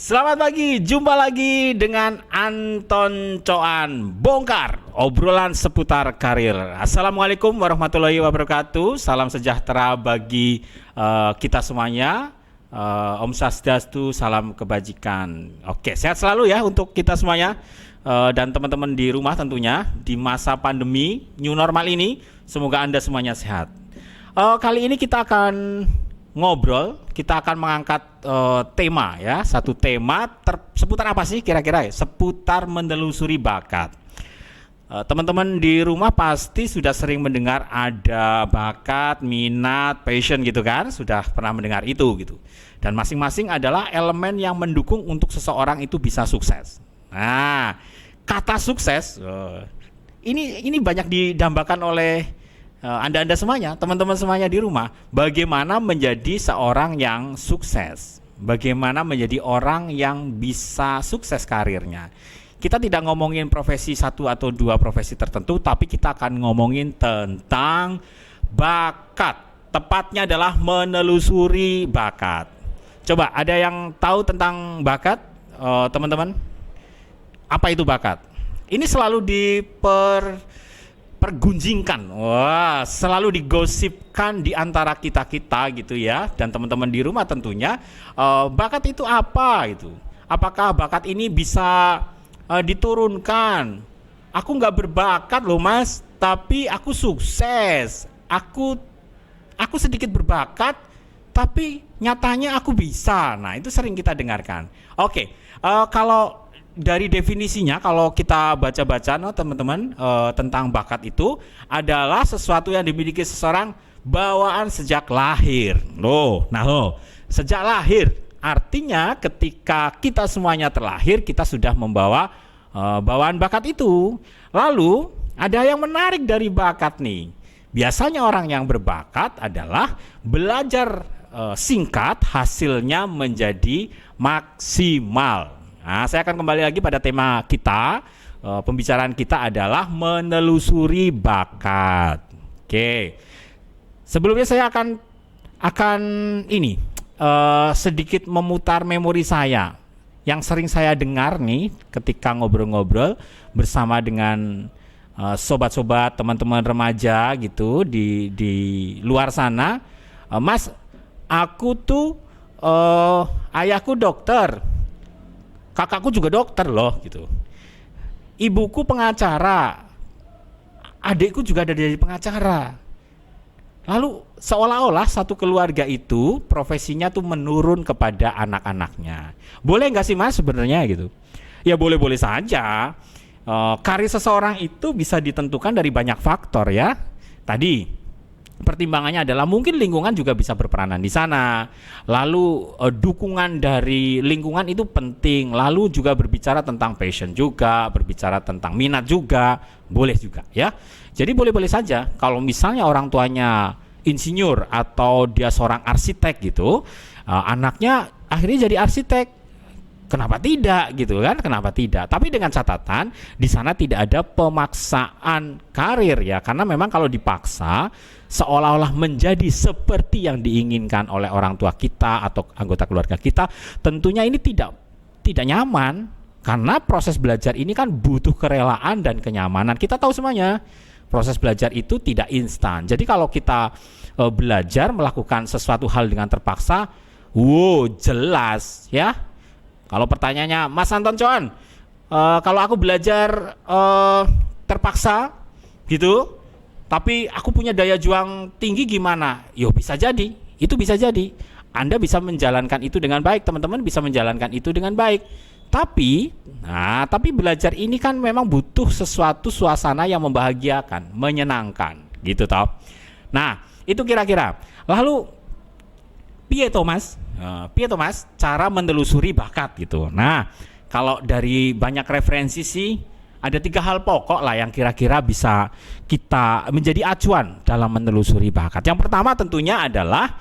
Selamat pagi, jumpa lagi dengan Anton Coan, bongkar obrolan seputar karir. Assalamualaikum warahmatullahi wabarakatuh. Salam sejahtera bagi kita semuanya. Om Swastiastu, salam kebajikan. Oke, sehat selalu ya untuk kita semuanya. Dan teman-teman di rumah tentunya di masa pandemi new normal ini, semoga Anda semuanya sehat. Kali ini kita akan ngobrol, kita akan mengangkat tema ya, satu tema seputar apa sih kira-kira ya? Seputar menelusuri bakat. Teman-teman di rumah pasti sudah sering mendengar ada bakat, minat, passion gitu kan, sudah pernah mendengar itu gitu. Dan masing-masing adalah elemen yang mendukung untuk seseorang itu bisa sukses. Nah, kata sukses ini banyak didambakan oleh Anda semuanya, teman-teman semuanya di rumah, bagaimana menjadi seorang yang sukses, bagaimana menjadi orang yang bisa sukses karirnya. Kita tidak ngomongin profesi satu atau dua profesi tertentu, tapi kita akan ngomongin tentang bakat. Tepatnya adalah menelusuri bakat. Coba ada yang tahu tentang bakat, teman-teman? Apa itu bakat? Ini selalu pergunjingkan, wah, selalu digosipkan di antara kita gitu ya, dan teman-teman di rumah tentunya. Bakat itu apa itu? Apakah bakat ini bisa diturunkan? Aku nggak berbakat loh mas, tapi aku sukses. Aku sedikit berbakat, tapi nyatanya aku bisa. Nah, itu sering kita dengarkan. Oke, kalau dari definisinya, kalau kita baca-baca teman-teman, tentang bakat itu adalah sesuatu yang dimiliki seseorang bawaan sejak lahir. Sejak lahir artinya ketika kita semuanya terlahir, kita sudah membawa bawaan bakat itu. Lalu ada yang menarik dari bakat nih. Biasanya orang yang berbakat adalah belajar singkat, hasilnya menjadi maksimal. Nah, saya akan kembali lagi pada tema kita. Pembicaraan kita adalah menelusuri bakat. Oke. Sebelumnya saya akan sedikit memutar memori saya yang sering saya dengar nih ketika ngobrol-ngobrol bersama dengan sobat-sobat, teman-teman remaja gitu di luar sana. Mas, aku tuh ayahku dokter. Kakakku juga dokter loh gitu. Ibuku pengacara. Adikku juga ada jadi pengacara. Lalu seolah-olah satu keluarga itu profesinya tuh menurun kepada anak-anaknya. Boleh nggak sih mas sebenarnya gitu? Ya boleh-boleh saja. Karir seseorang itu bisa ditentukan dari banyak faktor ya. Tadi pertimbangannya adalah mungkin lingkungan juga bisa berperanan di sana. Lalu dukungan dari lingkungan itu penting. Lalu juga berbicara tentang passion juga, berbicara tentang minat juga, boleh juga ya. Jadi boleh-boleh saja kalau misalnya orang tuanya insinyur atau dia seorang arsitek gitu, anaknya akhirnya jadi arsitek. Kenapa tidak gitu kan? Kenapa tidak? Tapi dengan catatan di sana tidak ada pemaksaan karir ya, karena memang kalau dipaksa seolah-olah menjadi seperti yang diinginkan oleh orang tua kita atau anggota keluarga kita, tentunya ini tidak nyaman, karena proses belajar ini kan butuh kerelaan dan kenyamanan. Kita tahu semuanya proses belajar itu tidak instan. Jadi kalau kita belajar melakukan sesuatu hal dengan terpaksa, jelas ya. Kalau pertanyaannya, Mas Anton Coan, kalau aku belajar terpaksa gitu, tapi aku punya daya juang tinggi gimana? Yo bisa jadi, itu bisa jadi. Anda bisa menjalankan itu dengan baik, teman-teman bisa menjalankan itu dengan baik. Tapi belajar ini kan memang butuh sesuatu suasana yang membahagiakan, menyenangkan, gitu toh. Nah, itu kira-kira. Lalu piye Thomas? Cara menelusuri bakat gitu. Nah, kalau dari banyak referensi sih ada 3 hal pokok lah yang kira-kira bisa kita menjadi acuan dalam menelusuri bakat. Yang pertama tentunya adalah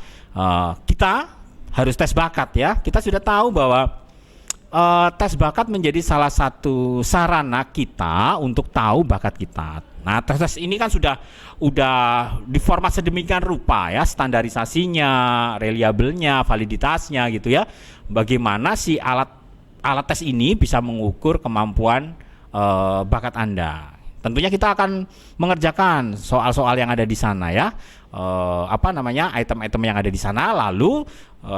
kita harus tes bakat ya. Kita sudah tahu bahwa tes bakat menjadi salah satu sarana kita untuk tahu bakat kita. Nah, tes ini kan sudah diformat sedemikian rupa ya, standarisasinya, reliabelnya, validitasnya gitu ya. Bagaimana si alat alat tes ini bisa mengukur kemampuan bakat Anda. Tentunya kita akan mengerjakan soal-soal yang ada di sana ya, item-item yang ada di sana. Lalu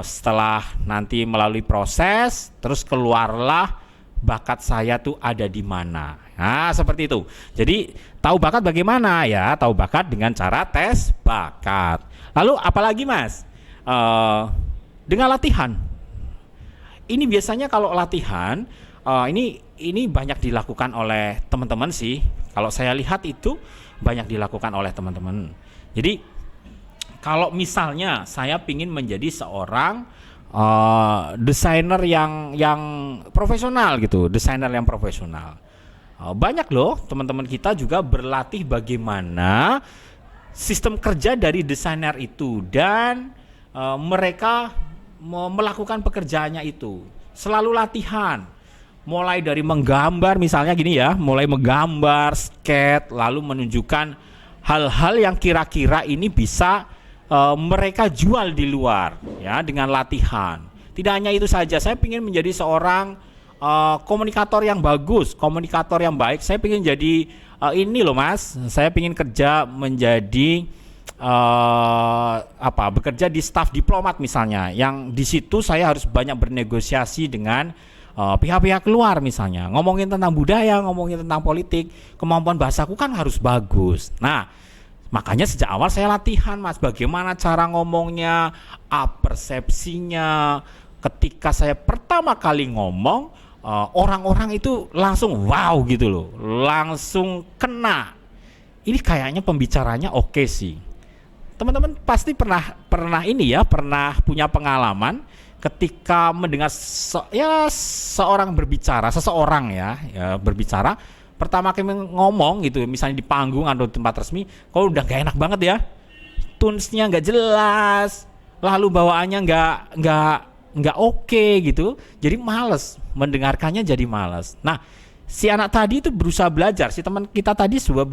setelah nanti melalui proses, terus keluarlah bakat saya tuh ada di mana. Nah, seperti itu. Jadi tahu bakat bagaimana ya? Tahu bakat dengan cara tes bakat. Lalu apalagi Mas? Dengan latihan. Ini biasanya kalau latihan ini banyak dilakukan oleh teman-teman sih. Kalau saya lihat itu banyak dilakukan oleh teman-teman. Jadi kalau misalnya saya ingin menjadi seorang desainer yang profesional gitu, desainer yang profesional. Banyak loh teman-teman kita juga berlatih bagaimana sistem kerja dari desainer itu dan mereka melakukan pekerjaannya itu. Selalu latihan. Mulai dari menggambar misalnya gini ya, mulai menggambar, skate, lalu menunjukkan hal-hal yang kira-kira ini bisa mereka jual di luar ya dengan latihan. Tidak hanya itu saja, saya ingin menjadi seorang komunikator yang bagus, komunikator yang baik. Saya ingin jadi ini loh Mas, saya ingin kerja menjadi bekerja di staf diplomat misalnya, yang di situ saya harus banyak bernegosiasi dengan pihak-pihak luar misalnya, ngomongin tentang budaya, ngomongin tentang politik, kemampuan bahasaku kan harus bagus. Nah, makanya sejak awal saya latihan Mas, bagaimana cara ngomongnya, persepsinya. Ketika saya pertama kali ngomong, orang-orang itu langsung wow gitu loh, langsung kena. Ini kayaknya pembicaranya oke sih. Teman-teman pasti pernah pernah punya pengalaman ketika mendengar seseorang berbicara, berbicara, pertama kali ngomong gitu, misalnya di panggung atau tempat resmi, kok udah gak enak banget ya, tunesnya nggak jelas, lalu bawaannya nggak oke gitu, jadi males mendengarkannya, jadi males. Nah, si anak tadi itu berusaha belajar, si teman kita tadi coba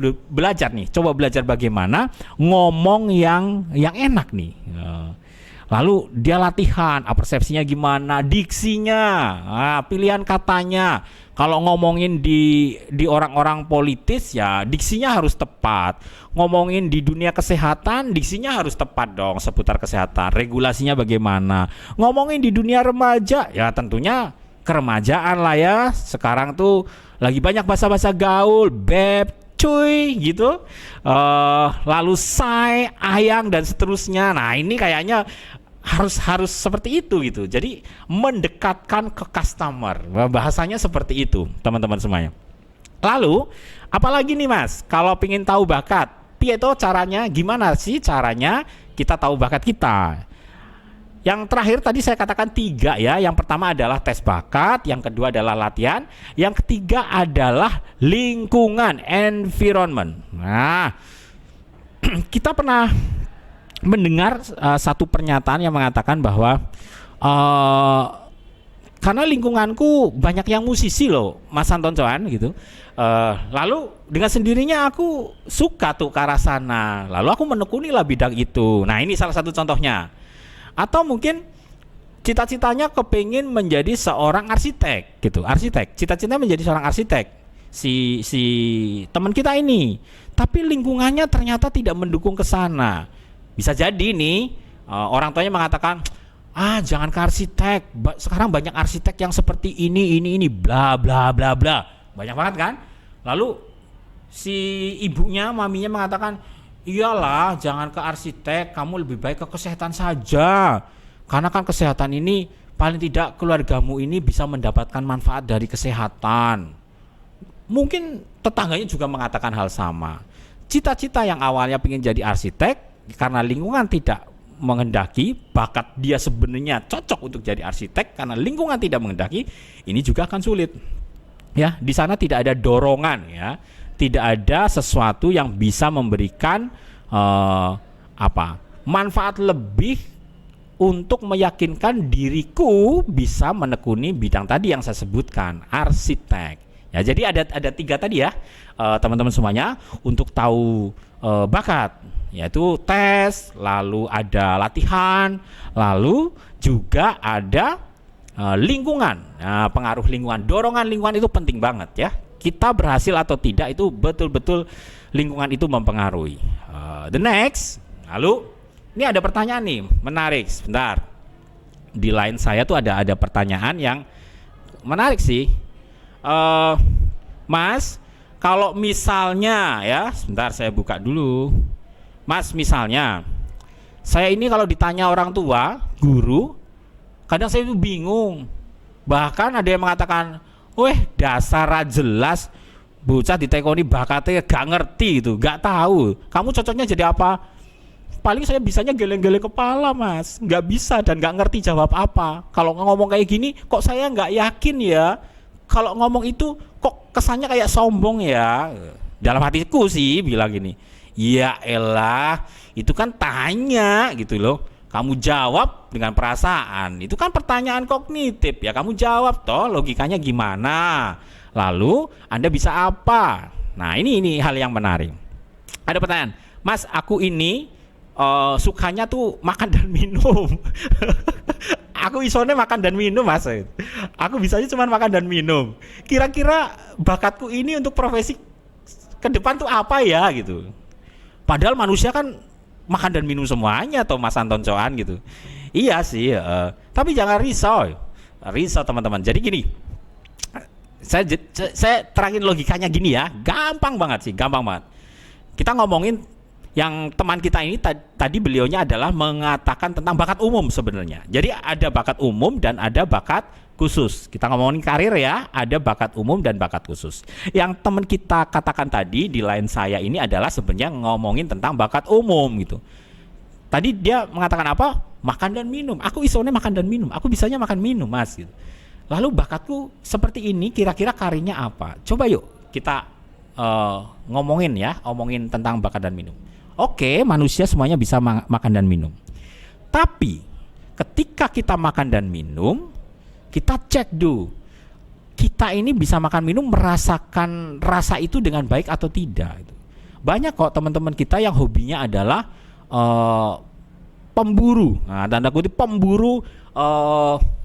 belajar bagaimana ngomong yang enak nih. Lalu dia latihan, persepsinya gimana, diksinya, pilihan katanya. Kalau ngomongin di orang-orang politis ya diksinya harus tepat. Ngomongin di dunia kesehatan, diksinya harus tepat dong seputar kesehatan. Regulasinya bagaimana. Ngomongin di dunia remaja, ya tentunya keremajaan lah ya. Sekarang tuh lagi banyak bahasa-bahasa gaul, beb, cuy gitu, lalu say, ayang dan seterusnya. Nah ini kayaknya harus seperti itu gitu. Jadi mendekatkan ke customer, bahasanya seperti itu teman-teman semuanya. Lalu apalagi nih Mas, kalau pengen tahu bakat, itu caranya gimana sih caranya kita tahu bakat kita? Yang terakhir tadi saya katakan 3 ya. Yang pertama adalah tes bakat, yang kedua adalah latihan, yang ketiga adalah lingkungan, environment. Nah, kita pernah mendengar satu pernyataan yang mengatakan bahwa karena lingkunganku banyak yang musisi loh, Mas Anton Coan gitu. Lalu dengan sendirinya aku suka tuh ke arah sana. Lalu aku menekunilah bidang itu. Nah, ini salah satu contohnya. Atau mungkin cita-citanya kepingin menjadi seorang arsitek gitu, cita-citanya menjadi seorang arsitek si teman kita ini, tapi lingkungannya ternyata tidak mendukung ke sana. Bisa jadi nih orang tuanya mengatakan, jangan ke arsitek, sekarang banyak arsitek yang seperti ini bla bla bla bla, banyak banget kan. Lalu si ibunya, maminya mengatakan, iyalah jangan ke arsitek, kamu lebih baik ke kesehatan saja, karena kan kesehatan ini paling tidak keluargamu ini bisa mendapatkan manfaat dari kesehatan. Mungkin tetangganya juga mengatakan hal sama. Cita-cita yang awalnya ingin jadi arsitek, karena lingkungan tidak menghendaki, bakat dia sebenarnya cocok untuk jadi arsitek, karena lingkungan tidak menghendaki, ini juga akan sulit ya. Di sana tidak ada dorongan ya, tidak ada sesuatu yang bisa memberikan manfaat lebih untuk meyakinkan diriku bisa menekuni bidang tadi yang saya sebutkan, arsitek. Ya, jadi ada 3 tadi ya, teman-teman semuanya, untuk tahu bakat, yaitu tes, lalu ada latihan, lalu juga ada lingkungan, pengaruh lingkungan, dorongan lingkungan itu penting banget ya. Kita berhasil atau tidak itu betul-betul lingkungan itu mempengaruhi. The next, lalu ini ada pertanyaan nih, menarik. Sebentar, di line saya tuh ada pertanyaan yang menarik sih, Mas. Kalau misalnya ya, sebentar saya buka dulu, Mas. Misalnya, saya ini kalau ditanya orang tua, guru, kadang saya itu bingung. Bahkan ada yang mengatakan, weh dasar jelas, bocah ditekoni bakatnya gak ngerti itu, gak tahu. Kamu cocoknya jadi apa? Paling saya bisanya geleng-geleng kepala, Mas. Gak bisa dan gak ngerti jawab apa. Kalau ngomong kayak gini, kok saya gak yakin ya. Kalau ngomong itu kok kesannya kayak sombong ya. Dalam hatiku sih bilang gini, ya elah, itu kan tanya gitu loh. Kamu jawab dengan perasaan. Itu kan pertanyaan kognitif ya. Kamu jawab toh, logikanya gimana. Lalu Anda bisa apa? Nah, ini hal yang menarik. Ada pertanyaan, Mas, aku ini sukanya tuh makan dan minum. Aku isone makan dan minum, Mas. Aku bisanya cuma makan dan minum. Kira-kira bakatku ini untuk profesi ke depan tuh apa ya gitu. Padahal manusia kan makan dan minum semuanya, atau Mas Anton Coan gitu. Iya sih, tapi jangan risau teman-teman. Jadi gini, saya terangin logikanya gini ya, gampang banget. Kita ngomongin yang teman kita ini tadi beliaunya adalah mengatakan tentang bakat umum sebenarnya. Jadi ada bakat umum dan ada bakat khusus. Kita ngomongin karir ya, ada bakat umum dan bakat khusus. Yang teman kita katakan tadi di line saya ini adalah sebenarnya ngomongin tentang bakat umum gitu. Tadi dia mengatakan apa? Makan dan minum. Aku isone makan dan minum. Aku bisanya makan minum, Mas gitu. Lalu bakatku seperti ini, kira-kira karirnya apa? Coba yuk kita ngomongin tentang bakat dan minum. Oke, manusia semuanya bisa makan dan minum. Tapi ketika kita makan dan minum, kita cek dulu, kita ini bisa makan minum merasakan rasa itu dengan baik atau tidak. Banyak kok teman-teman kita yang hobinya adalah pemburu. Nah, tanda kutip pemburu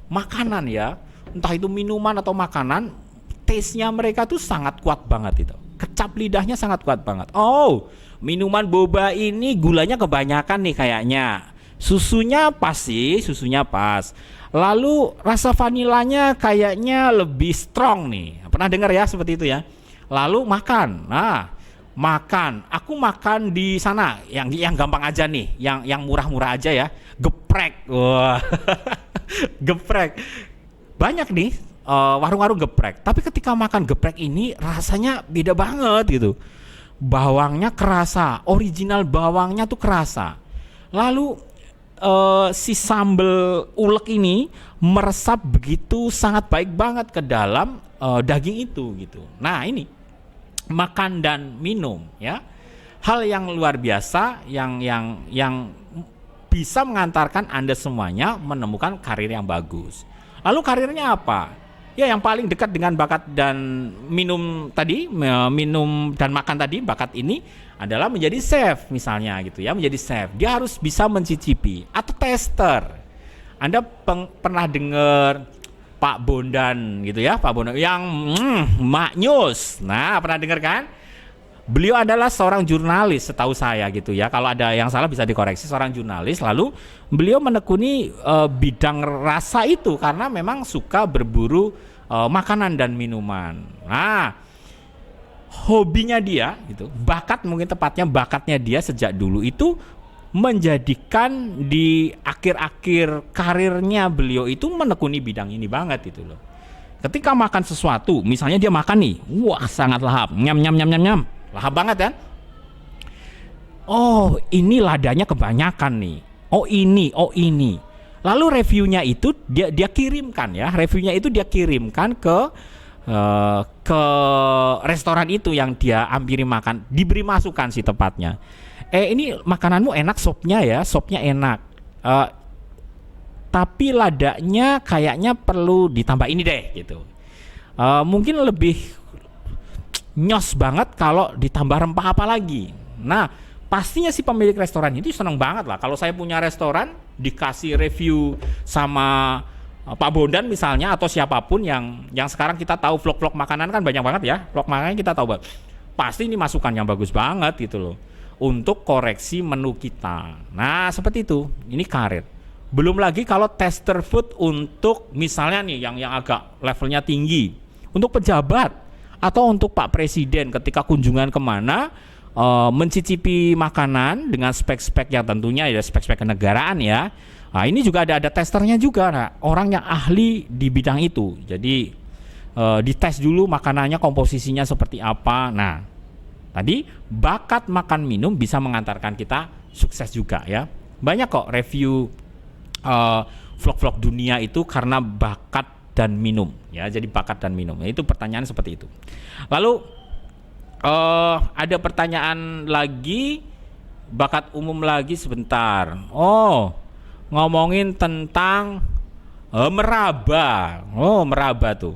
makanan ya. Entah itu minuman atau makanan, taste-nya mereka tuh sangat kuat banget itu. Kecap lidahnya sangat kuat banget. Oh, minuman boba ini gulanya kebanyakan nih kayaknya. Susunya pas sih, susunya pas. Lalu rasa vanilanya kayaknya lebih strong nih. Pernah dengar ya seperti itu ya. Lalu makan. Nah, makan. Aku makan di sana yang gampang aja nih, yang murah-murah aja ya. Geprek. Wah. Geprek. Banyak nih warung-warung geprek. Tapi ketika makan geprek ini rasanya beda banget gitu. Bawangnya kerasa, original bawangnya tuh kerasa. Lalu si sambal ulek ini meresap begitu sangat baik banget ke dalam daging itu gitu. Nah, ini makan dan minum ya. Hal yang luar biasa yang bisa mengantarkan Anda semuanya menemukan karir yang bagus. Lalu karirnya apa? Ya, yang paling dekat dengan bakat dan minum tadi, minum dan makan tadi, bakat ini adalah menjadi chef misalnya gitu ya, menjadi chef. Dia harus bisa mencicipi atau tester. Anda pernah dengar Pak Bondan gitu ya, Pak Bondan yang maknyus. Nah, pernah dengar kan? Beliau adalah seorang jurnalis setahu saya gitu ya. Kalau ada yang salah bisa dikoreksi, seorang jurnalis. Lalu beliau menekuni bidang rasa itu karena memang suka berburu makanan dan minuman. Nah, hobinya dia gitu, bakatnya dia sejak dulu itu menjadikan di akhir-akhir karirnya beliau itu menekuni bidang ini banget itu loh. Ketika makan sesuatu, misalnya dia makan nih, wah sangat lahap, nyam, lahap banget kan? Oh, ini ladanya kebanyakan nih. Oh ini. Lalu reviewnya itu dia kirimkan ya, dia kirimkan ke restoran itu yang dia hampiri makan, diberi masukan sih tepatnya. Ini makananmu enak, sopnya enak. Tapi ladanya kayaknya perlu ditambah ini deh gitu. Mungkin lebih nyos banget kalau ditambah rempah apa lagi. Nah, pastinya si pemilik restoran itu seneng banget lah. Kalau saya punya restoran dikasih review sama Pak Bondan misalnya atau siapapun yang sekarang kita tahu vlog-vlog makanan kan banyak banget ya, vlog makanan kita tahu banget. Pasti ini masukan yang bagus banget gitu loh untuk koreksi menu kita. Nah, seperti itu. Ini karir. Belum lagi kalau tester food untuk misalnya nih yang agak levelnya tinggi, untuk pejabat atau untuk Pak Presiden ketika kunjungan kemana, mencicipi makanan dengan spek-spek yang tentunya ya spek-spek kenegaraan ya. Nah, ini juga ada testernya juga, nah, orang yang ahli di bidang itu. Jadi dites dulu makanannya komposisinya seperti apa. Nah, tadi bakat makan minum bisa mengantarkan kita sukses juga ya. Banyak kok review vlog-vlog dunia itu karena bakat dan minum ya. Jadi bakat dan minum. Itu pertanyaan seperti itu. Lalu ada pertanyaan lagi, bakat umum lagi sebentar. Ngomongin tentang meraba. Meraba tuh.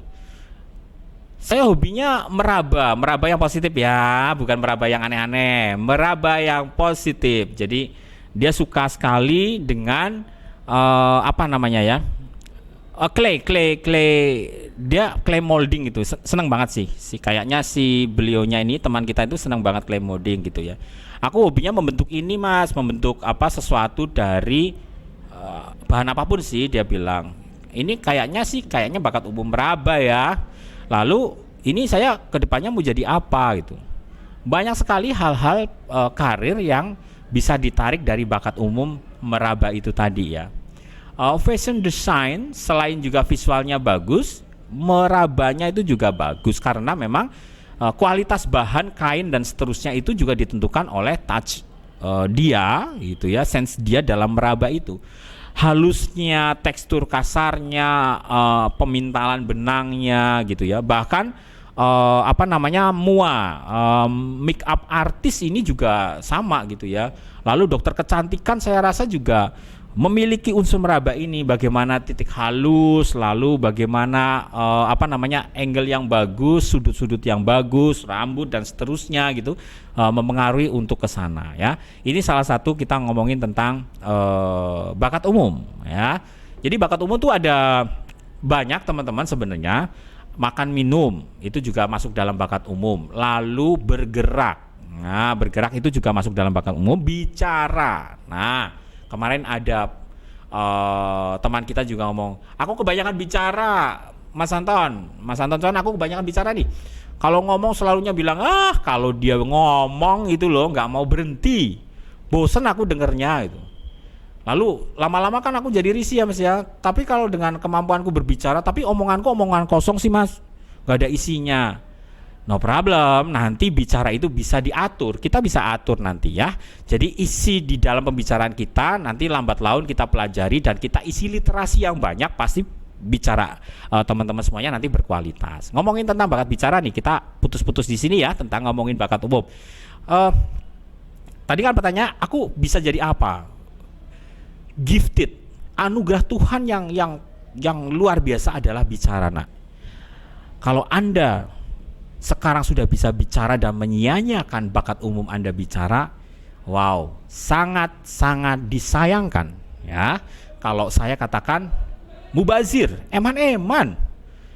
Saya hobinya meraba yang positif ya, bukan meraba yang aneh-aneh, meraba yang positif. Jadi dia suka sekali dengan clay molding itu, seneng banget sih. Kayaknya si beliaunya ini teman kita itu seneng banget clay molding gitu ya. Aku hobinya membentuk ini mas, membentuk sesuatu dari bahan apapun sih, dia bilang. Ini kayaknya bakat umum meraba ya. Lalu ini saya kedepannya mau jadi apa gitu. Banyak sekali hal-hal karir yang bisa ditarik dari bakat umum meraba itu tadi ya. Fashion design selain juga visualnya bagus, merabanya itu juga bagus karena memang kualitas bahan, kain dan seterusnya itu juga ditentukan oleh touch dia gitu ya, sense dia dalam meraba itu. Halusnya, tekstur kasarnya, pemintalan benangnya gitu ya. Bahkan make up artis ini juga sama gitu ya. Lalu dokter kecantikan saya rasa juga memiliki unsur meraba ini, bagaimana titik halus, lalu bagaimana angle yang bagus, sudut-sudut yang bagus, rambut dan seterusnya gitu, mempengaruhi untuk ke sana ya. Ini salah satu kita ngomongin tentang bakat umum ya. Jadi bakat umum tuh ada banyak teman-teman sebenarnya. Makan minum itu juga masuk dalam bakat umum. Lalu bergerak. Nah, bergerak itu juga masuk dalam bakat umum. Bicara. Nah, kemarin ada teman kita juga ngomong, aku kebanyakan bicara, Mas Anton, aku kebanyakan bicara nih. Kalau ngomong selalunya bilang, kalau dia ngomong itu loh nggak mau berhenti, bosen aku dengernya itu. Lalu lama-lama kan aku jadi risih ya mas ya. Tapi kalau dengan kemampuanku berbicara, tapi omongan kosong sih mas, nggak ada isinya. No problem, nanti bicara itu bisa diatur, kita bisa atur nanti ya. Jadi isi di dalam pembicaraan kita nanti lambat laun kita pelajari dan kita isi literasi yang banyak, pasti bicara teman-teman semuanya nanti berkualitas. Ngomongin tentang bakat bicara nih, kita putus-putus di sini ya tentang ngomongin bakat umum. Tadi kan pertanyaan, aku bisa jadi apa? Gifted, anugerah Tuhan yang luar biasa adalah bicara nak. Kalau Anda sekarang sudah bisa bicara dan menyia-nyiakan bakat umum Anda bicara, wow, sangat-sangat disayangkan ya. Kalau saya katakan mubazir, eman-eman.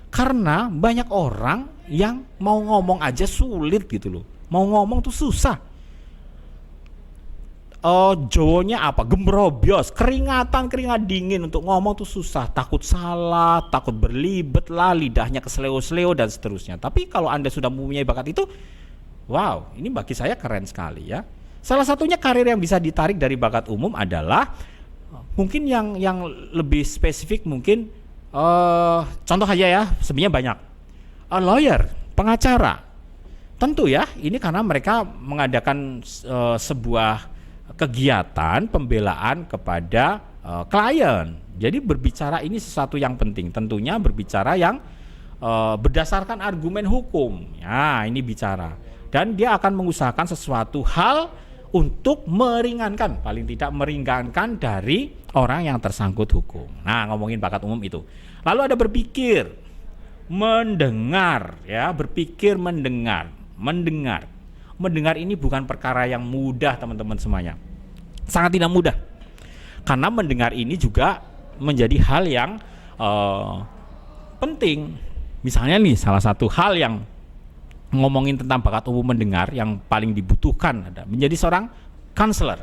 Karena banyak orang yang mau ngomong aja sulit gitu loh. Mau ngomong tuh susah. Jawanya gembrobios, keringat dingin, untuk ngomong tuh susah, takut salah, takut berlibet lah, lidahnya kesleo-sleo dan seterusnya. Tapi kalau Anda sudah mempunyai bakat itu, wow, ini bagi saya keren sekali ya. Salah satunya karir yang bisa ditarik dari bakat umum adalah mungkin yang lebih spesifik, mungkin contoh aja ya, sebenarnya banyak. Lawyer, pengacara. Tentu ya, ini karena mereka mengadakan sebuah kegiatan pembelaan kepada klien. Jadi berbicara ini sesuatu yang penting. Tentunya berbicara yang berdasarkan argumen hukum. Ya, ini bicara. Dan dia akan mengusahakan sesuatu hal untuk meringankan, paling tidak meringankan dari orang yang tersangkut hukum. Nah, ngomongin bakat umum itu. Lalu ada berpikir, mendengar, ya, berpikir, mendengar. Mendengar ini bukan perkara yang mudah teman-teman semuanya. Sangat tidak mudah. Karena mendengar ini juga menjadi hal yang eh, penting. Misalnya nih salah satu hal yang ngomongin tentang bakat umum mendengar yang paling dibutuhkan ada menjadi seorang counselor,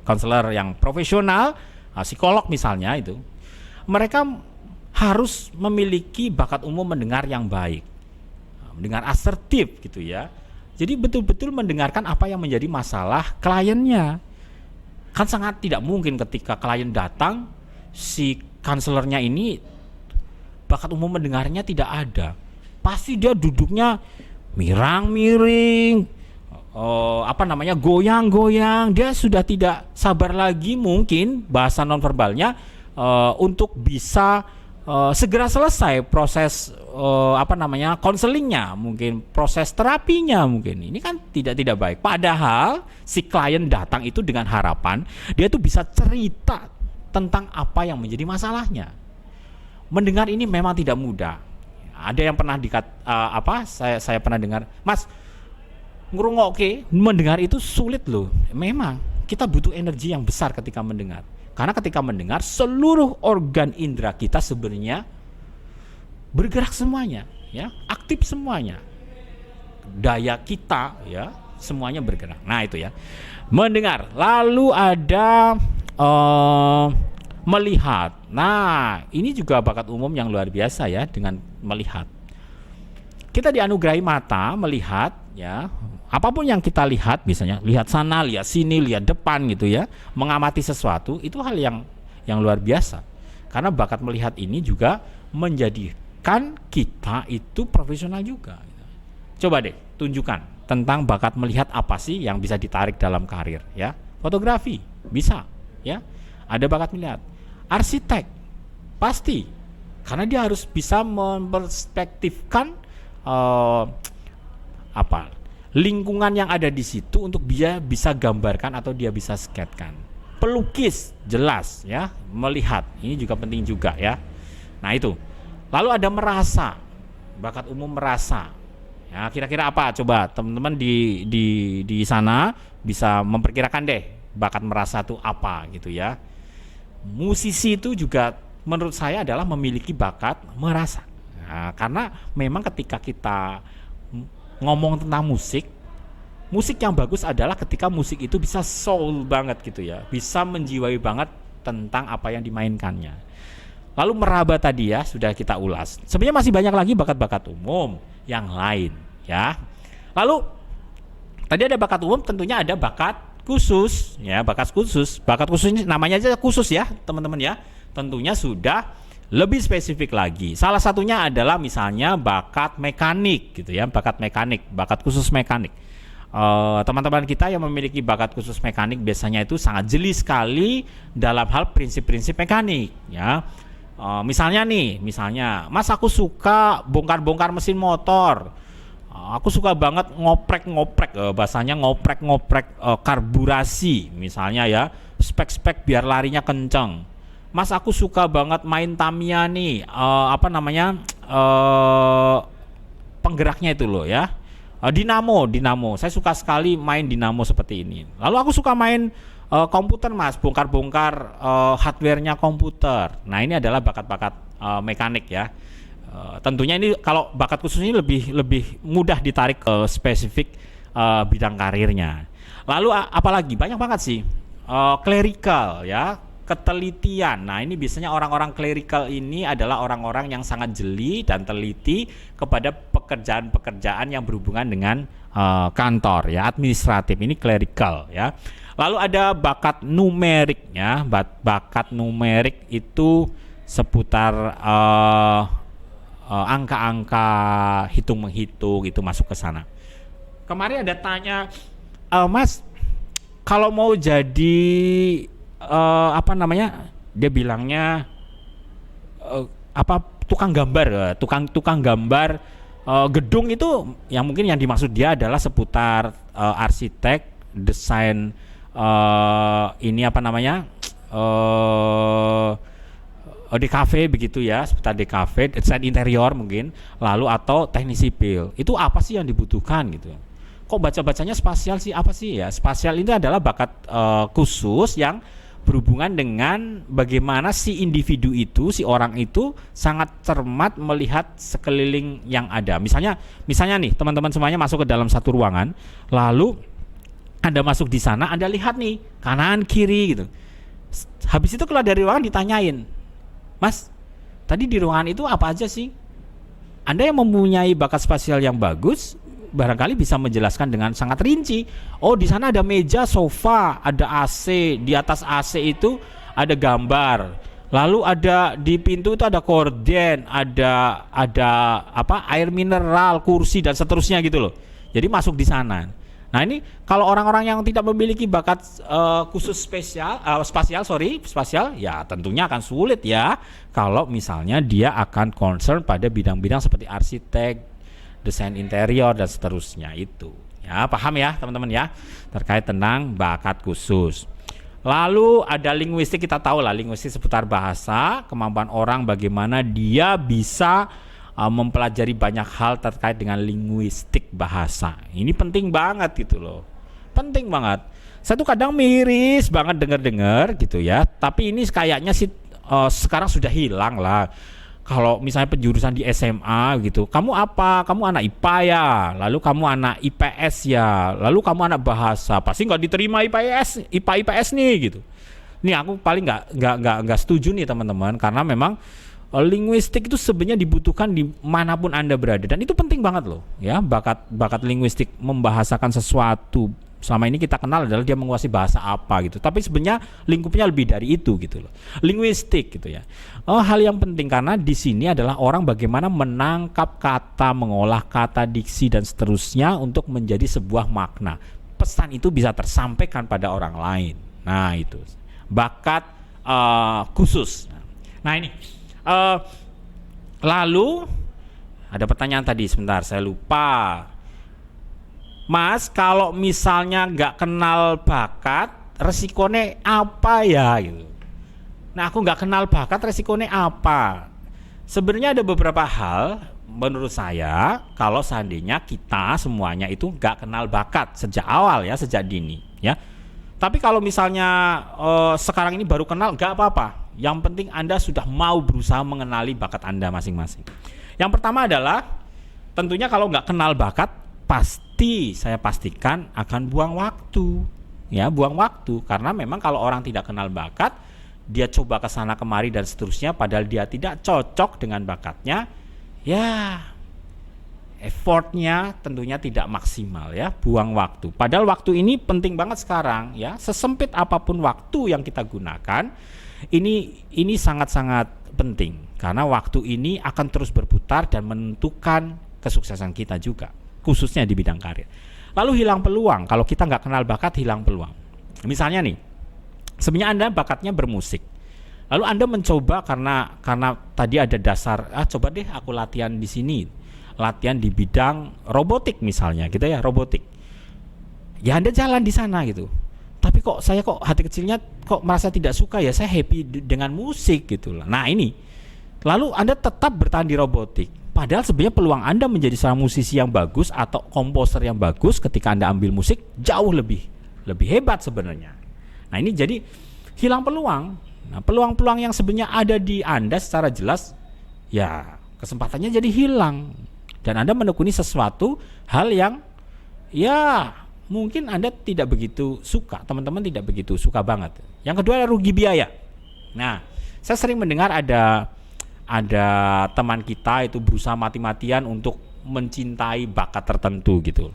counselor yang profesional, psikolog misalnya itu, mereka harus memiliki bakat umum mendengar yang baik, mendengar asertif gitu ya. Jadi betul-betul mendengarkan apa yang menjadi masalah kliennya. Kan sangat tidak mungkin ketika klien datang si counselornya ini bakat umum mendengarnya tidak ada. Pasti dia duduknya mirang-miring, goyang-goyang. Dia sudah tidak sabar lagi mungkin bahasa nonverbalnya untuk bisa segera selesai proses konselingnya, mungkin proses terapinya mungkin. Ini kan tidak baik. Padahal si klien datang itu dengan harapan dia tuh bisa cerita tentang apa yang menjadi masalahnya. Mendengar ini memang tidak mudah. Ada yang pernah saya pernah dengar, Mas, ngrungokke mendengar itu sulit loh. Memang kita butuh energi yang besar ketika mendengar. Karena ketika mendengar seluruh organ indera kita sebenarnya bergerak semuanya, ya, aktif semuanya. Daya kita ya, semuanya bergerak. Nah, itu ya. Mendengar. Lalu ada melihat. Nah, ini juga bakat umum yang luar biasa ya dengan melihat. Kita dianugerahi mata melihat ya. Apapun yang kita lihat, misalnya lihat sana, lihat sini, lihat depan gitu ya, mengamati sesuatu itu hal yang luar biasa. Karena bakat melihat ini juga menjadikan kita itu profesional juga. Coba deh tunjukkan tentang bakat melihat apa sih yang bisa ditarik dalam karir ya. Fotografi bisa ya. Ada bakat melihat. Arsitek pasti, karena dia harus bisa memperspektifkan lingkungan yang ada di situ untuk dia bisa gambarkan atau dia bisa sketkan. Pelukis jelas ya, melihat ini juga penting juga ya. Nah itu. Lalu ada merasa, bakat umum merasa. Ya kira-kira apa? Coba teman-teman di sana bisa memperkirakan deh bakat merasa itu apa gitu ya. Musisi itu juga menurut saya adalah memiliki bakat merasa. Nah, karena memang ketika kita ngomong tentang musik yang bagus adalah ketika musik itu bisa soul banget gitu ya, bisa menjiwai banget tentang apa yang dimainkannya. Lalu meraba tadi ya sudah kita ulas. Sebenarnya masih banyak lagi bakat-bakat umum yang lain ya. Lalu tadi ada bakat umum, tentunya ada bakat khusus ya, bakat khusus ini namanya aja khusus ya teman-teman ya, tentunya sudah lebih spesifik lagi. Salah satunya adalah misalnya bakat mekanik gitu ya, bakat khusus mekanik. Teman-teman kita yang memiliki bakat khusus mekanik biasanya itu sangat jeli sekali dalam hal prinsip-prinsip mekanik ya. Misalnya Mas, aku suka bongkar-bongkar mesin motor. Aku suka banget ngoprek-ngoprek, bahasanya ngoprek-ngoprek karburasi misalnya ya, spek-spek biar larinya kenceng. Mas, aku suka banget main Tamiya nih, penggeraknya itu loh ya, dinamo. Saya suka sekali main dinamo seperti ini. Lalu aku suka main komputer, Mas, bongkar-bongkar hardware-nya komputer. Nah ini adalah bakat-bakat mekanik ya. Tentunya ini kalau bakat khusus ini lebih mudah ditarik ke spesifik bidang karirnya. Lalu apalagi banyak banget sih, clerical ya, ketelitian. Nah ini biasanya orang-orang clerical ini adalah orang-orang yang sangat jeli dan teliti kepada pekerjaan-pekerjaan yang berhubungan dengan kantor ya, administratif. Ini clerical ya. Lalu ada bakat numerik ya, bakat numerik itu seputar angka-angka, hitung-menghitung itu masuk ke sana. Kemarin ada tanya, Mas, kalau mau jadi dia bilangnya tukang gambar gedung itu, yang mungkin yang dimaksud dia adalah seputar arsitek, desain DKV begitu ya, seputar DKV, desain interior mungkin, lalu atau teknik sipil. Itu apa sih yang dibutuhkan gitu? Kok baca-bacanya spasial sih, apa sih ya? Spasial itu adalah bakat khusus yang berhubungan dengan bagaimana si individu itu, si orang itu sangat cermat melihat sekeliling yang ada. Misalnya nih teman-teman semuanya masuk ke dalam satu ruangan, lalu Anda masuk di sana, Anda lihat nih kanan kiri gitu. Habis itu keluar dari ruangan ditanyain, Mas, tadi di ruangan itu apa aja sih? Anda yang mempunyai bakat spasial yang bagus barangkali bisa menjelaskan dengan sangat rinci. Oh, di sana ada meja, sofa, ada AC, di atas AC itu ada gambar. Lalu ada di pintu itu ada korden, ada apa? Air mineral, kursi dan seterusnya gitu loh. Jadi masuk di sana. Nah, ini kalau orang-orang yang tidak memiliki bakat khusus spasial, ya tentunya akan sulit ya. Kalau misalnya dia akan concern pada bidang-bidang seperti arsitek, desain interior dan seterusnya itu. Ya, paham ya teman-teman ya terkait tentang bakat khusus. Lalu ada linguistik, kita tahu lah linguistik seputar bahasa, kemampuan orang bagaimana dia bisa mempelajari banyak hal terkait dengan linguistik bahasa. Ini penting banget gitu loh. Penting banget. Saya tuh kadang miris banget dengar gitu ya. Tapi ini kayaknya sih sekarang sudah hilang lah. Kalau misalnya penjurusan di SMA gitu, kamu apa? Kamu anak IPA ya, lalu kamu anak IPS ya, lalu kamu anak bahasa, pasti nggak diterima IPS nih gitu. Ini aku paling nggak setuju nih teman-teman, karena memang linguistik itu sebenarnya dibutuhkan di manapun Anda berada, dan itu penting banget loh ya. Bakat linguistik membahasakan sesuatu. Selama ini kita kenal adalah dia menguasai bahasa apa gitu, tapi sebenarnya lingkupnya lebih dari itu gitu loh. Linguistik gitu ya. Hal yang penting karena di sini adalah orang bagaimana menangkap kata, mengolah kata, diksi dan seterusnya untuk menjadi sebuah makna. Pesan itu bisa tersampaikan pada orang lain. Nah, itu bakat khusus. Nah, ini lalu ada pertanyaan tadi, sebentar saya lupa. Mas, kalau misalnya nggak kenal bakat, resikonya apa ya gitu. Nah, aku nggak kenal bakat, resikonya apa? Sebenarnya ada beberapa hal menurut saya kalau seandainya kita semuanya itu nggak kenal bakat sejak awal ya, sejak dini ya. Tapi kalau misalnya sekarang ini baru kenal, nggak apa-apa. Yang penting Anda sudah mau berusaha mengenali bakat Anda masing-masing. Yang pertama adalah tentunya kalau nggak kenal bakat, saya pastikan akan buang waktu ya, buang waktu karena memang kalau orang tidak kenal bakat, dia coba ke sana kemari dan seterusnya padahal dia tidak cocok dengan bakatnya, ya effortnya tentunya tidak maksimal ya, buang waktu. Padahal waktu ini penting banget sekarang ya, sesempit apapun waktu yang kita gunakan, ini sangat-sangat penting karena waktu ini akan terus berputar dan menentukan kesuksesan kita juga, khususnya di bidang karir. Lalu hilang peluang, kalau kita nggak kenal bakat, hilang peluang. Misalnya nih, sebenarnya Anda bakatnya bermusik, lalu Anda mencoba karena tadi ada dasar, coba deh aku latihan di sini, latihan di bidang robotik misalnya, gitu ya, robotik. Ya Anda jalan di sana gitu. Tapi saya hati kecilnya kok merasa tidak suka ya, saya happy dengan musik gitu lah. Nah ini, lalu Anda tetap bertahan di robotik. Padahal sebenarnya peluang Anda menjadi seorang musisi yang bagus atau komposer yang bagus ketika Anda ambil musik jauh lebih hebat sebenarnya. Nah ini jadi hilang peluang. Nah peluang-peluang yang sebenarnya ada di Anda secara jelas, ya kesempatannya jadi hilang. Dan Anda menekuni sesuatu hal yang ya mungkin Anda tidak begitu suka, teman-teman tidak begitu suka banget. Yang kedua adalah rugi biaya. Nah saya sering mendengar ada teman kita itu berusaha mati-matian untuk mencintai bakat tertentu gitu.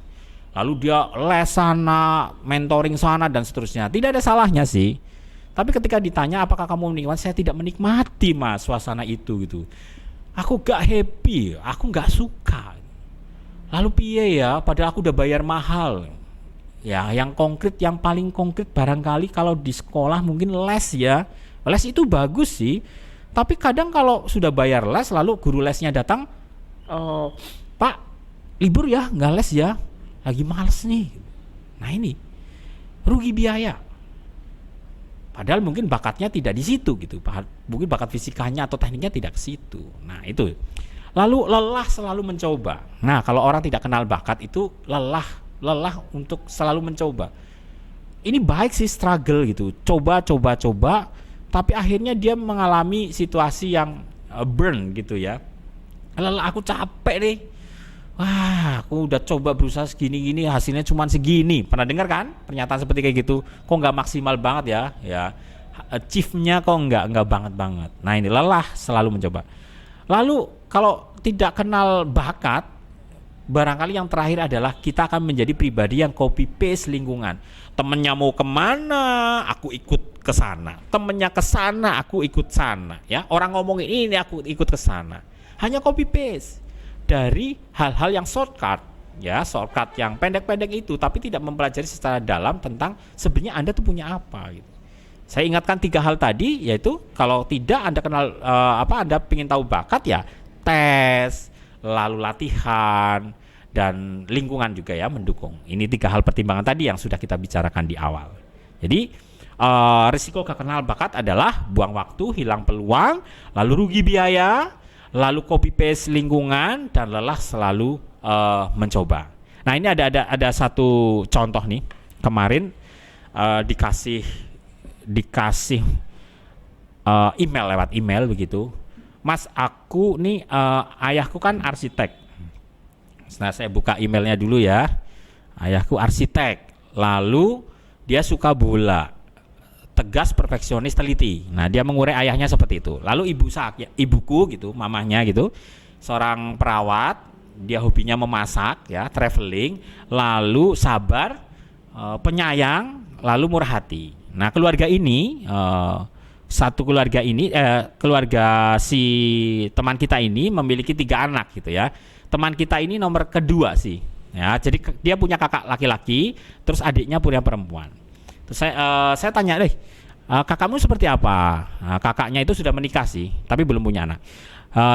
Lalu dia les sana, mentoring sana dan seterusnya. Tidak ada salahnya sih. Tapi ketika ditanya apakah kamu menikmati, saya tidak menikmati mas suasana itu gitu. Aku gak happy, aku gak suka. Lalu piye ya, padahal aku udah bayar mahal. Ya yang konkret, yang paling konkret barangkali kalau di sekolah mungkin les ya. Les itu bagus sih. Tapi kadang kalau sudah bayar les, lalu guru lesnya datang, Pak, libur ya, nggak les ya, lagi males nih. Nah ini, rugi biaya. Padahal mungkin bakatnya tidak di situ gitu, mungkin bakat fisikanya atau tekniknya tidak ke situ. Nah itu. Lalu lelah selalu mencoba. Nah kalau orang tidak kenal bakat itu lelah untuk selalu mencoba. ini baik sih struggle gitu, coba, tapi akhirnya dia mengalami situasi yang burn gitu ya. Lelah, aku capek nih. Wah, aku udah coba berusaha segini-gini, hasilnya cuma segini. Pernah dengar kan pernyataan seperti kayak gitu? Kok nggak maksimal banget ya? Ya, achieve-nya kok nggak banget. Nah, ini lelah selalu mencoba. Lalu kalau tidak kenal bakat, barangkali yang terakhir adalah kita akan menjadi pribadi yang copy paste lingkungan. Temennya mau kemana, aku ikut ke sana. Temennya ke sana, aku ikut sana. Ya, orang ngomongin ini, aku ikut ke sana. Hanya copy paste dari hal-hal yang shortcut, ya, shortcut yang pendek-pendek itu, tapi tidak mempelajari secara dalam tentang sebenarnya Anda tuh punya apa. Gitu. Saya ingatkan 3 hal tadi, yaitu kalau tidak Anda kenal Anda ingin tahu bakat ya, tes, lalu latihan, dan lingkungan juga ya mendukung. Ini 3 hal pertimbangan tadi yang sudah kita bicarakan di awal. Jadi risiko gak kenal bakat adalah buang waktu, hilang peluang, lalu rugi biaya, lalu copy paste lingkungan, dan lelah selalu mencoba. Nah, ini ada satu contoh nih. Kemarin dikasih email, lewat email begitu. Mas, aku nih ayahku kan arsitek. Nah, saya buka emailnya dulu ya. Ayahku arsitek, lalu dia suka bola, tegas, perfeksionis, teliti. Nah, dia mengurai ayahnya seperti itu. Lalu ibuku gitu, mamahnya gitu, seorang perawat, dia hobinya memasak ya, traveling, lalu sabar, penyayang, lalu murah hati. Nah, keluarga ini keluarga si teman kita ini memiliki 3 anak gitu ya. Teman kita ini nomor kedua sih, ya. Jadi dia punya kakak laki-laki, terus adiknya punya perempuan. Terus saya tanya deh, kakakmu seperti apa? Nah, kakaknya itu sudah menikah sih, tapi belum punya anak.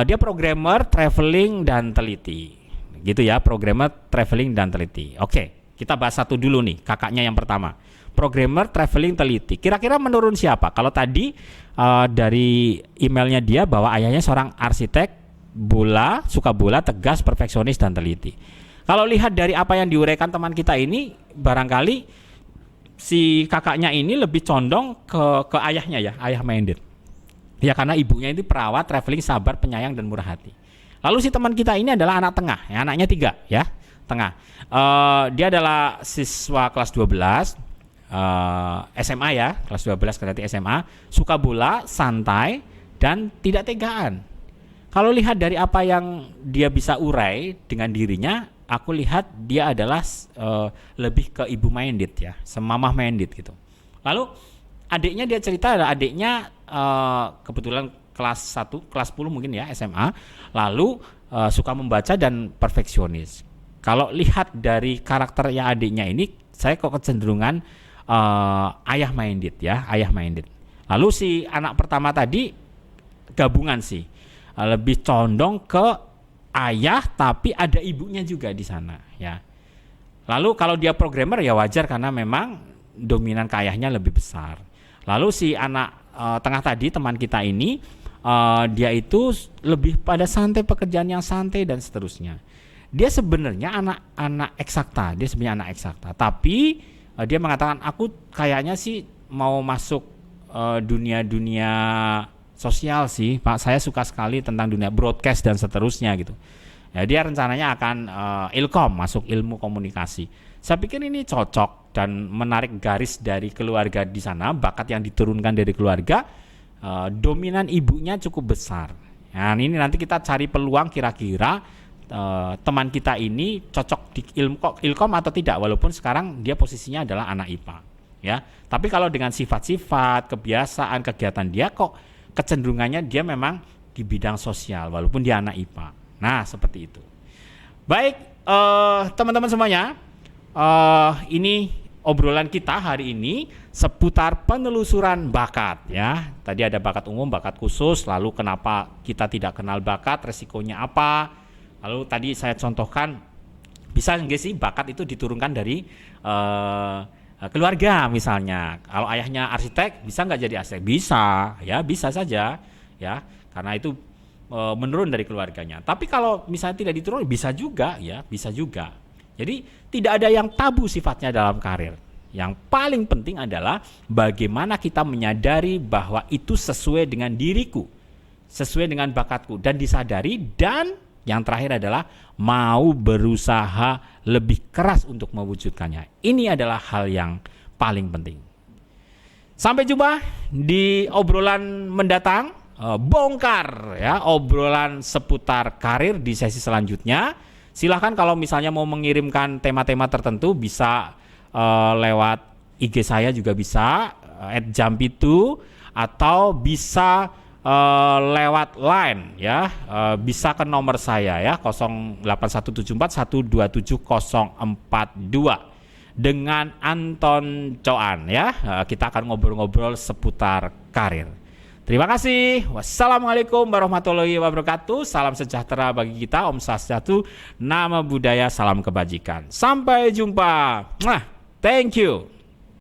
Dia programmer, traveling, dan teliti, gitu ya. Programmer, traveling, dan teliti. Oke, kita bahas satu dulu nih, kakaknya yang pertama. Programmer, traveling, teliti. Kira-kira menurun siapa? Kalau tadi dari emailnya dia bahwa ayahnya seorang arsitek, suka bola, tegas, perfeksionis, dan teliti. Kalau lihat dari apa yang diuraikan teman kita ini, barangkali si kakaknya ini lebih condong ke ayahnya ya, ayah minded. Ya, karena ibunya itu perawat, traveling, sabar, penyayang, dan murah hati. Lalu si teman kita ini adalah anak tengah, ya, anaknya 3 ya, tengah. Dia adalah siswa kelas 12 SMA ya, kelas 12 berarti SMA, suka bola, santai, dan tidak tegaan. Kalau lihat dari apa yang dia bisa urai dengan dirinya, aku lihat dia adalah lebih ke ibu minded ya, semamah minded gitu. Lalu adiknya, dia cerita ada adiknya kebetulan kelas 1, kelas 10 mungkin ya, SMA, lalu suka membaca dan perfeksionis. Kalau lihat dari karakternya adiknya ini, saya kok kecenderungan ayah minded ya, ayah minded. Lalu si anak pertama tadi gabungan sih, lebih condong ke ayah tapi ada ibunya juga di sana ya. Lalu kalau dia programmer ya wajar karena memang dominan ke ayahnya lebih besar. Lalu si anak tengah tadi, teman kita ini, dia itu lebih pada santai, pekerjaan yang santai dan seterusnya. Dia sebenarnya anak eksakta, tapi dia mengatakan aku kayaknya sih mau masuk dunia sosial sih, Pak. Saya suka sekali tentang dunia broadcast dan seterusnya gitu. Ya, dia rencananya akan ilkom, masuk ilmu komunikasi. Saya pikir ini cocok dan menarik garis dari keluarga di sana, bakat yang diturunkan dari keluarga, dominan ibunya cukup besar. Nah, ini nanti kita cari peluang kira-kira teman kita ini cocok di ilkom atau tidak, walaupun sekarang dia posisinya adalah anak IPA. Ya, tapi kalau dengan sifat-sifat, kebiasaan, kegiatan dia kok kecenderungannya dia memang di bidang sosial walaupun dia anak IPA. Nah, seperti itu. Baik, teman-teman semuanya, ini obrolan kita hari ini seputar penelusuran bakat ya. Tadi ada bakat umum, bakat khusus, lalu kenapa kita tidak kenal bakat, resikonya apa. Lalu tadi saya contohkan, bisa nggak sih bakat itu diturunkan dari keluarga misalnya. Kalau ayahnya arsitek, bisa nggak jadi arsitek? Bisa, ya bisa saja, ya, karena itu menurun dari keluarganya. Tapi kalau misalnya tidak diturun, bisa juga, ya, bisa juga. Jadi tidak ada yang tabu sifatnya dalam karir, Yang paling penting adalah bagaimana kita menyadari bahwa itu sesuai dengan diriku, sesuai dengan bakatku, dan disadari, dan yang terakhir adalah mau berusaha lebih keras untuk mewujudkannya. Ini adalah hal yang paling penting. Sampai jumpa di obrolan mendatang, bongkar ya obrolan seputar karir di sesi selanjutnya. Silahkan kalau misalnya mau mengirimkan tema-tema tertentu bisa lewat IG saya juga bisa @jampitu, atau bisa lewat line ya, bisa ke nomor saya ya 081741274042 dengan Anton Coan ya. Kita akan ngobrol-ngobrol seputar karir. Terima kasih. Wassalamualaikum warahmatullahi wabarakatuh. Salam sejahtera bagi kita. Om Swastiastu, Namo Buddhaya, salam kebajikan. Sampai jumpa. Thank you.